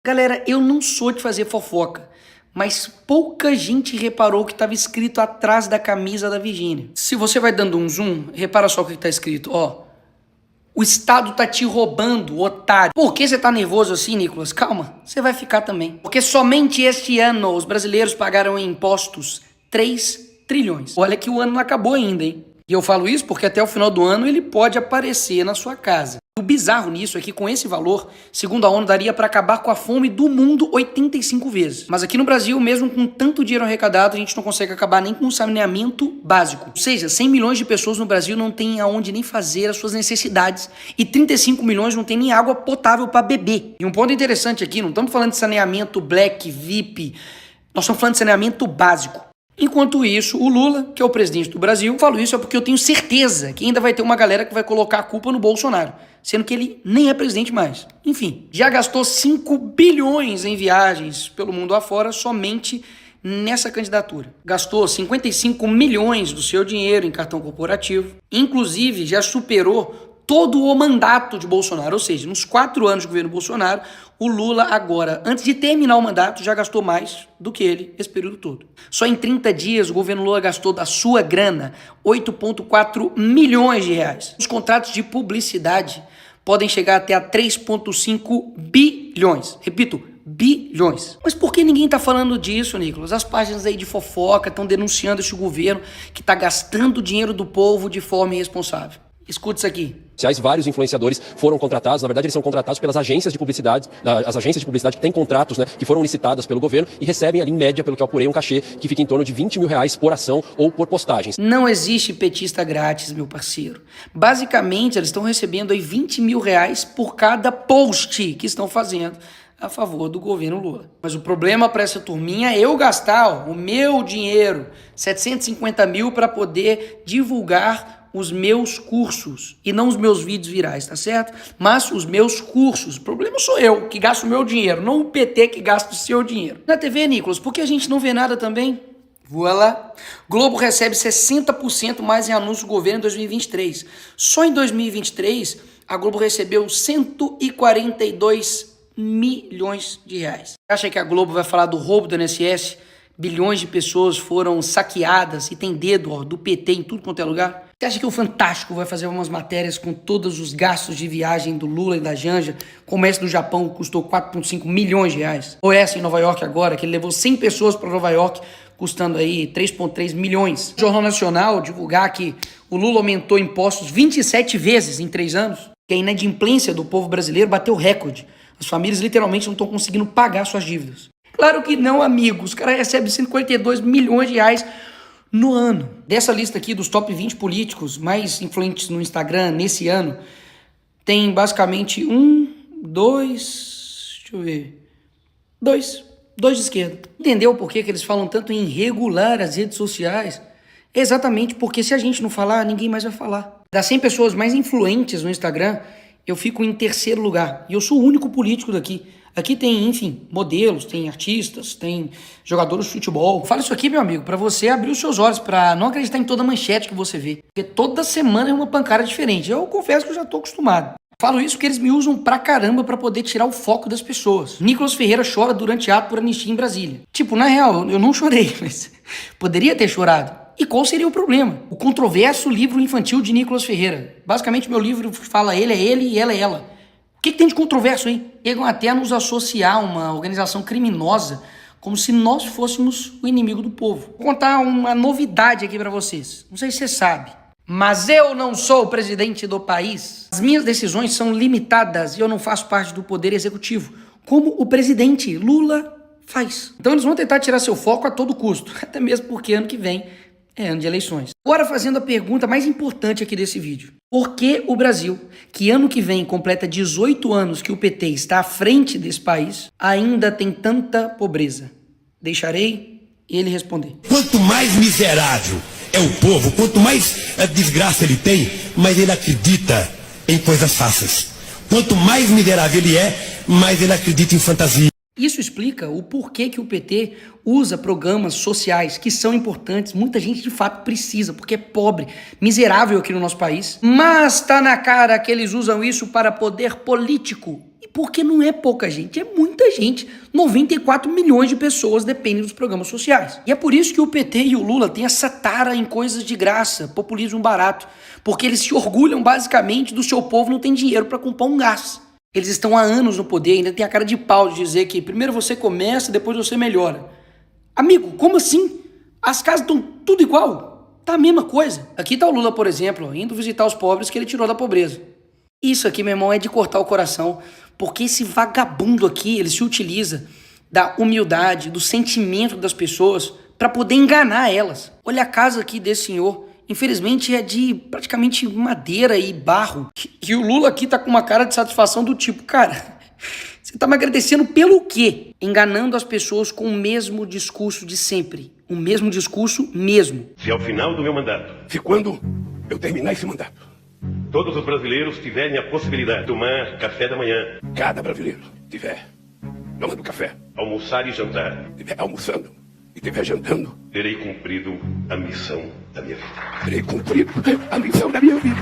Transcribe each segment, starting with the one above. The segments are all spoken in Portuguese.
Galera, eu não sou de fazer fofoca, mas pouca gente reparou o que estava escrito atrás da camisa da Virgínia. Se você vai dando um zoom, repara só o que está escrito, ó. O Estado tá te roubando, otário. Por que você tá nervoso assim, Nicolas? Calma, você vai ficar também. Porque somente este ano os brasileiros pagaram em impostos 3 trilhões. Olha que o ano não acabou ainda, hein? E eu falo isso porque até o final do ano ele pode aparecer na sua casa. O bizarro nisso é que com esse valor, segundo a ONU, daria para acabar com a fome do mundo 85 vezes. Mas aqui no Brasil, mesmo com tanto dinheiro arrecadado, a gente não consegue acabar nem com um saneamento básico. Ou seja, 100 milhões de pessoas no Brasil não têm aonde nem fazer as suas necessidades e 35 milhões não têm nem água potável para beber. E um ponto interessante aqui, não estamos falando de saneamento black, VIP, nós estamos falando de saneamento básico. Enquanto isso, o Lula, que é o presidente do Brasil, falo isso é porque eu tenho certeza que ainda vai ter uma galera que vai colocar a culpa no Bolsonaro, sendo que ele nem é presidente mais. Enfim, já gastou 5 bilhões em viagens pelo mundo afora somente nessa candidatura. Gastou 55 milhões do seu dinheiro em cartão corporativo, inclusive já superou todo o mandato de Bolsonaro, ou seja, nos 4 anos de governo Bolsonaro, o Lula agora, antes de terminar o mandato, já gastou mais do que ele esse período todo. Só em 30 dias o governo Lula gastou da sua grana 8,4 milhões de reais. Os contratos de publicidade podem chegar até a 3,5 bilhões. Repito, bilhões. Mas por que ninguém tá falando disso, Nicolas? As páginas aí de fofoca estão denunciando esse governo que tá gastando o dinheiro do povo de forma irresponsável. Escuta isso aqui. Vários influenciadores foram contratados, na verdade eles são contratados pelas agências de publicidade, as agências de publicidade que têm contratos, que foram licitadas pelo governo e recebem ali em média, pelo que eu apurei, um cachê que fica em torno de 20 mil reais por ação ou por postagens. Não existe petista grátis, meu parceiro. Basicamente eles estão recebendo aí 20 mil reais por cada post que estão fazendo a favor do governo Lula. Mas o problema para essa turminha é eu gastar o meu dinheiro, 750 mil, para poder divulgar os meus cursos e não os meus vídeos virais, tá certo? Mas os meus cursos. O problema sou eu que gasto o meu dinheiro, não o PT que gasta o seu dinheiro. Na TV, Nicolas, por que a gente não vê nada também? Voilá. Globo recebe 60% mais em anúncio do governo em 2023. Só em 2023, a Globo recebeu 142 milhões de reais. Acha que a Globo vai falar do roubo do INSS? Bilhões de pessoas foram saqueadas e tem dedo do PT em tudo quanto é lugar? Você acha que o Fantástico vai fazer umas matérias com todos os gastos de viagem do Lula e da Janja, como essa do Japão, que custou 4,5 milhões de reais? Ou essa em Nova York agora, que ele levou 100 pessoas para Nova York, custando aí 3,3 milhões. O Jornal Nacional divulgar que o Lula aumentou impostos 27 vezes em 3 anos, que a inadimplência do povo brasileiro bateu recorde. As famílias literalmente não estão conseguindo pagar suas dívidas. Claro que não, amigos. Os caras recebem 142 milhões de reais no ano. Dessa lista aqui dos top 20 políticos mais influentes no Instagram nesse ano, tem basicamente dois de esquerda. Entendeu por que eles falam tanto em regular as redes sociais? É exatamente porque se a gente não falar, ninguém mais vai falar. Das 100 pessoas mais influentes no Instagram, eu fico em 3º lugar. E eu sou o único político daqui. Aqui tem, enfim, modelos, tem artistas, tem jogadores de futebol. Fala isso aqui, meu amigo, pra você abrir os seus olhos, pra não acreditar em toda manchete que você vê. Porque toda semana é uma pancada diferente. Eu confesso que eu já tô acostumado. Falo isso porque eles me usam pra caramba pra poder tirar o foco das pessoas. Nicolas Ferreira chora durante ato por anistia em Brasília. Tipo, na real, eu não chorei, mas poderia ter chorado. E qual seria o problema? O controverso livro infantil de Nicolas Ferreira. Basicamente, meu livro fala ele é ele e ela é ela. O que tem de controverso aí? Chegam até a nos associar a uma organização criminosa, como se nós fôssemos o inimigo do povo. Vou contar uma novidade aqui pra vocês. Não sei se você sabe, mas eu não sou o presidente do país. As minhas decisões são limitadas e eu não faço parte do poder executivo, como o presidente Lula faz. Então eles vão tentar tirar seu foco a todo custo, até mesmo porque ano que vem é ano de eleições. Agora fazendo a pergunta mais importante aqui desse vídeo. Por que o Brasil, que ano que vem completa 18 anos que o PT está à frente desse país, ainda tem tanta pobreza? Deixarei ele responder. Quanto mais miserável é o povo, quanto mais desgraça ele tem, mais ele acredita em coisas fáceis. Quanto mais miserável ele é, mais ele acredita em fantasia. Isso explica o porquê que o PT usa programas sociais que são importantes, muita gente de fato precisa, porque é pobre, miserável aqui no nosso país, mas tá na cara que eles usam isso para poder político. E Porque não é pouca gente, é muita gente. 94 milhões de pessoas dependem dos programas sociais. E é por isso que o PT e o Lula têm essa tara em coisas de graça, populismo barato. Porque eles se orgulham basicamente do seu povo não tem dinheiro para comprar um gás. Eles estão há anos no poder e ainda tem a cara de pau de dizer que primeiro você começa, depois você melhora. Amigo, como assim? As casas estão tudo igual. Tá a mesma coisa. Aqui tá o Lula, por exemplo, indo visitar os pobres que ele tirou da pobreza. Isso aqui, meu irmão, é de cortar o coração, porque esse vagabundo aqui, ele se utiliza da humildade, do sentimento das pessoas para poder enganar elas. Olha a casa aqui desse senhor, infelizmente é de praticamente madeira e barro. E o Lula aqui tá com uma cara de satisfação do tipo, cara, você tá me agradecendo pelo quê? Enganando as pessoas com o mesmo discurso de sempre. O mesmo discurso mesmo. Se ao final do meu mandato, Se quando eu terminar esse mandato, todos os brasileiros tiverem a possibilidade de tomar café da manhã, cada brasileiro tiver tomando café, almoçar e jantar, tiver almoçando e estiver jantando, terei cumprido a missão da minha vida. terei cumprido a missão da minha vida.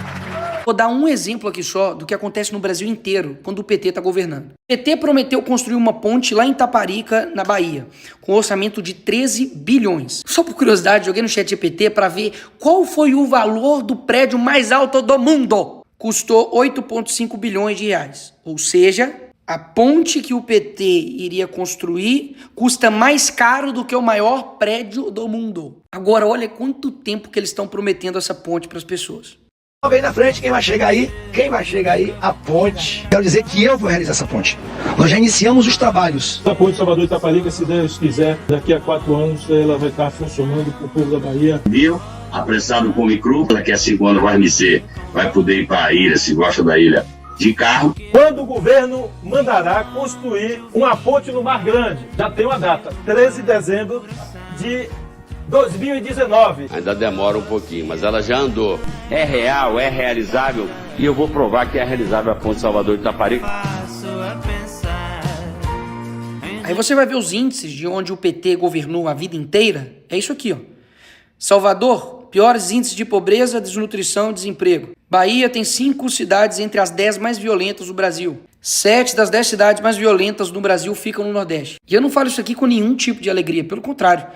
Vou dar um exemplo aqui só do que acontece no Brasil inteiro quando o PT está governando. O PT prometeu construir uma ponte lá em Taparica, na Bahia, com um orçamento de 13 bilhões. Só por curiosidade, joguei no chat GPT para ver qual foi o valor do prédio mais alto do mundo. Custou 8,5 bilhões de reais. Ou seja, a ponte que o PT iria construir custa mais caro do que o maior prédio do mundo. Agora, olha quanto tempo que eles estão prometendo essa ponte para as pessoas. Vem na frente, quem vai chegar aí? Quem vai chegar aí? A ponte. Quero dizer que eu vou realizar essa ponte. Nós já iniciamos os trabalhos. A ponte Salvador Itaparica, se Deus quiser, daqui a 4 anos ela vai estar funcionando para o povo da Bahia. Viu? Apressado com o micro, daqui a 5 anos vai poder ir para a ilha, se gosta da ilha, de carro. Quando o governo mandará construir uma ponte no Mar Grande? Já tem uma data, 13 de dezembro de 2019. Ainda demora um pouquinho, mas ela já andou. É real, é realizável e eu vou provar que é realizável a ponte Salvador Itaparica. Aí você vai ver os índices de onde o PT governou a vida inteira. É isso aqui, ó. Salvador, piores índices de pobreza, desnutrição e desemprego. Bahia tem 5 cidades entre as 10 mais violentas do Brasil. 7 das 10 cidades mais violentas do Brasil ficam no Nordeste. E eu não falo isso aqui com nenhum tipo de alegria, pelo contrário.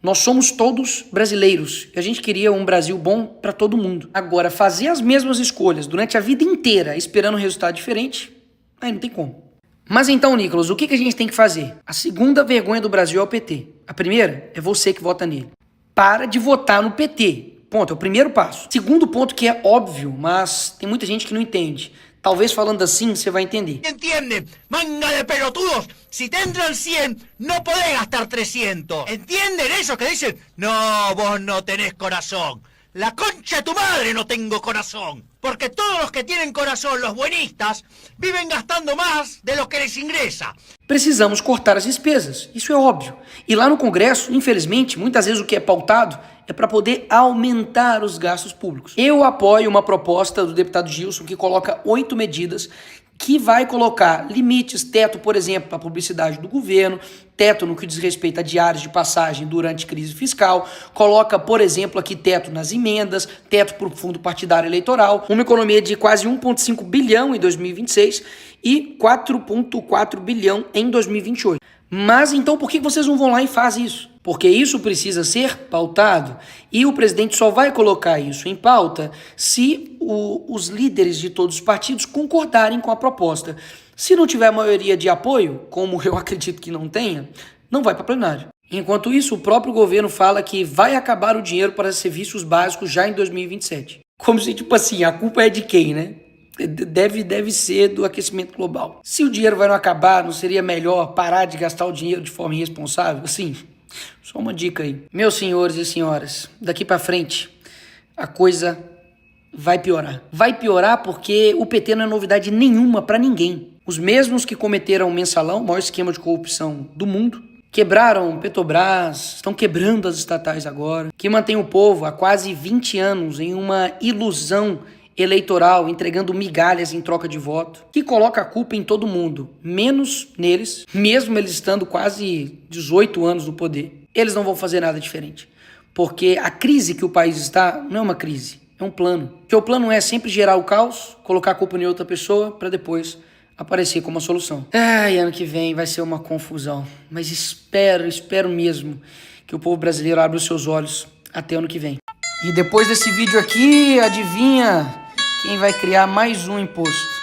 Nós somos todos brasileiros e a gente queria um Brasil bom para todo mundo. Agora, fazer as mesmas escolhas durante a vida inteira esperando um resultado diferente, aí não tem como. Mas então, Nicolas, o que a gente tem que fazer? A segunda vergonha do Brasil é o PT. A primeira é você que vota nele. Para de votar no PT. Ponto, é o primeiro passo. Segundo ponto que é óbvio, mas tem muita gente que não entende. Talvez falando assim você vai entender. Entiende, manga de pelotudos, si te entran 100, no podés gastar 300. ¿Entienden eso que dicen? No, vos no tenés corazón. La concha de tu madre no tengo corazón. Porque todos los que tienen corazón, los buenistas, viven gastando más de lo que les ingresa. Precisamos cortar as despesas, isso é óbvio. E lá no Congresso, infelizmente, muitas vezes o que é pautado é para poder aumentar os gastos públicos. Eu apoio uma proposta do deputado Gilson que coloca 8 medidas que vai colocar limites, teto, por exemplo, para a publicidade do governo, teto no que diz respeito a diárias de passagem durante crise fiscal, coloca, por exemplo, aqui teto nas emendas, teto para o fundo partidário eleitoral, uma economia de quase 1,5 bilhão em 2026 e 4,4 bilhão em 2028. Mas então por que vocês não vão lá e fazem isso? Porque isso precisa ser pautado e o presidente só vai colocar isso em pauta se os líderes de todos os partidos concordarem com a proposta. Se não tiver maioria de apoio, como eu acredito que não tenha, não vai para plenário. Enquanto isso, o próprio governo fala que vai acabar o dinheiro para serviços básicos já em 2027. Como se, tipo assim, a culpa é de quem, né? Deve ser do aquecimento global. Se o dinheiro vai não acabar, não seria melhor parar de gastar o dinheiro de forma irresponsável? Assim, só uma dica aí. Meus senhores e senhoras, daqui pra frente, a coisa vai piorar. Vai piorar porque o PT não é novidade nenhuma pra ninguém. Os mesmos que cometeram o mensalão, o maior esquema de corrupção do mundo, quebraram Petrobras, estão quebrando as estatais agora, que mantém o povo há quase 20 anos em uma ilusão eleitoral, entregando migalhas em troca de voto, que coloca a culpa em todo mundo, menos neles, mesmo eles estando quase 18 anos no poder. Eles não vão fazer nada diferente, porque a crise que o país está não é uma crise, é um plano. Porque o plano é sempre gerar o caos, colocar a culpa em outra pessoa, para depois aparecer como a solução. Ai, ano que vem vai ser uma confusão. Mas espero mesmo que o povo brasileiro abra os seus olhos até ano que vem. E depois desse vídeo aqui, adivinha quem vai criar mais um imposto?